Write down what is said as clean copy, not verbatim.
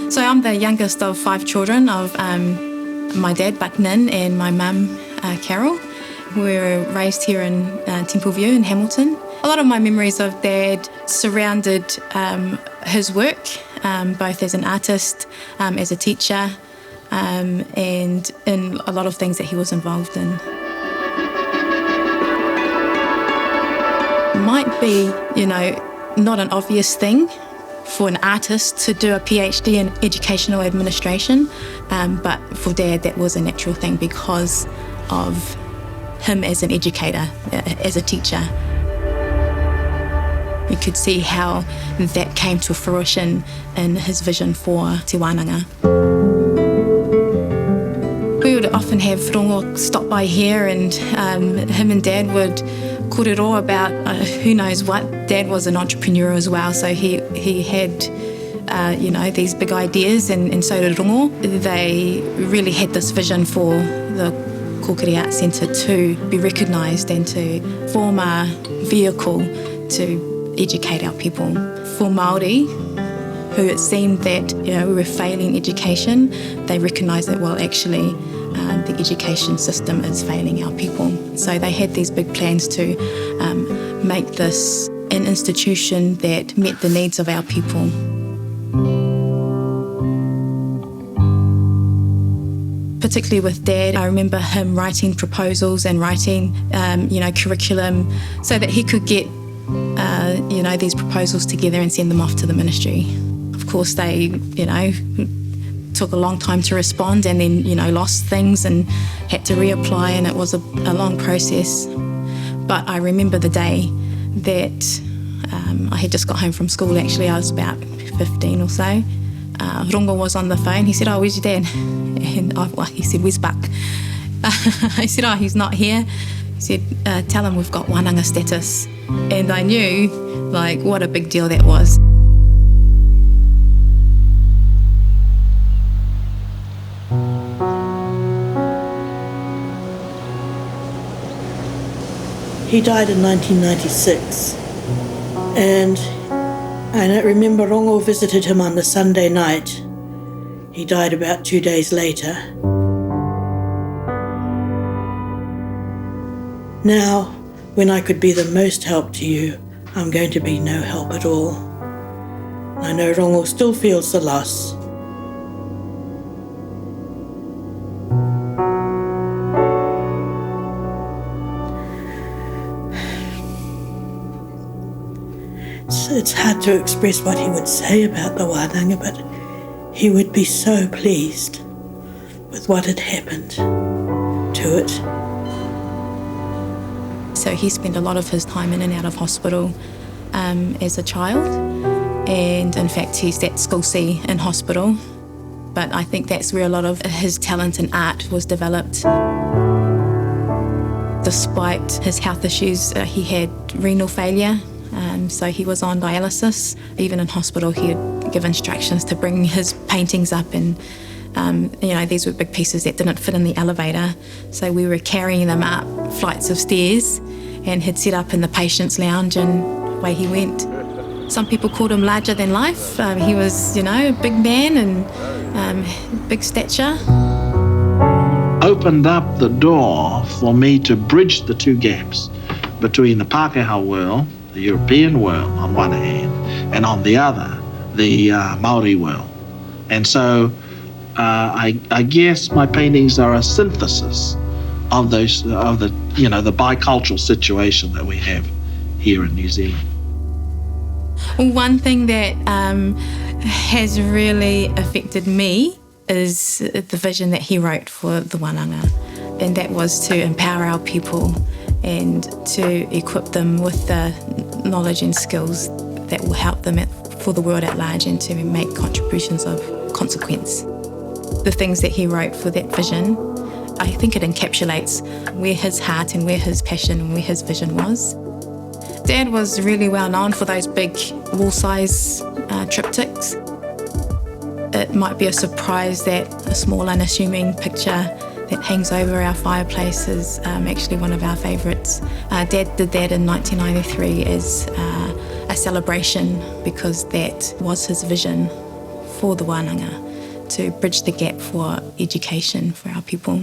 So I'm the youngest of 5 children of my dad, Buck Nin, and my mum, Carol. We were raised here in Templeview in Hamilton. A lot of my memories of Dad surrounded his work, both as an artist, as a teacher, and in a lot of things that he was involved in. It might be, not an obvious thing for an artist to do a PhD in educational administration, but for Dad that was a natural thing because of him as an educator, as a teacher. You could see how that came to fruition in his vision for Te Wananga. We would often have rongo stop by here, and him and Dad would kōrero about who knows what. Dad was an entrepreneur as well, so he had these big ideas, and so did rongo. They really had this vision for the Kōkiri Arts Centre to be recognised and to form a vehicle to educate our people. For Māori, who it seemed that we were failing education, they recognised that, well, actually, the education system is failing our people. So they had these big plans to make this an institution that met the needs of our people. Particularly with Dad, I remember him writing proposals and writing, curriculum so that he could get, these proposals together and send them off to the ministry. Of course, they, took a long time to respond and then, lost things and had to reapply, and it was a long process. But I remember the day that I had just got home from school, actually. I was about 15 or so. Rongo was on the phone. He said, "Oh, where's your dad?" And he said, "Where's Buck?" I said, "Oh, he's not here." He said, "Tell him we've got Wananga status." And I knew, what a big deal that was. He died in 1996, and I remember Rongo visited him on the Sunday night. He died about 2 days later. Now, when I could be the most help to you, I'm going to be no help at all. I know Rongo still feels the loss. It's hard to express what he would say about the wānanga, but he would be so pleased with what had happened to it. So he spent a lot of his time in and out of hospital as a child, and in fact he's at School C in hospital, but I think that's where a lot of his talent in art was developed. Despite his health issues, he had renal failure. So he was on dialysis. Even in hospital, he'd give instructions to bring his paintings up, and these were big pieces that didn't fit in the elevator. So we were carrying them up flights of stairs, and he'd set up in the patient's lounge, and away he went. Some people called him larger than life. He was, a big man and big stature. Opened up the door for me to bridge the two gaps between the Pākehā world, the European world on one hand, and on the other, the Māori world. And so I guess my paintings are a synthesis of the bicultural situation that we have here in New Zealand. One thing that has really affected me is the vision that he wrote for the Wananga, and that was to empower our people and to equip them with the knowledge and skills that will help them for the world at large and to make contributions of consequence. The things that he wrote for that vision, I think it encapsulates where his heart and where his passion and where his vision was. Dad was really well known for those big wall-size triptychs. It might be a surprise that a small unassuming picture that hangs over our fireplace is actually one of our favourites. Dad did that in 1993 as a celebration because that was his vision for the wānanga, to bridge the gap for education for our people.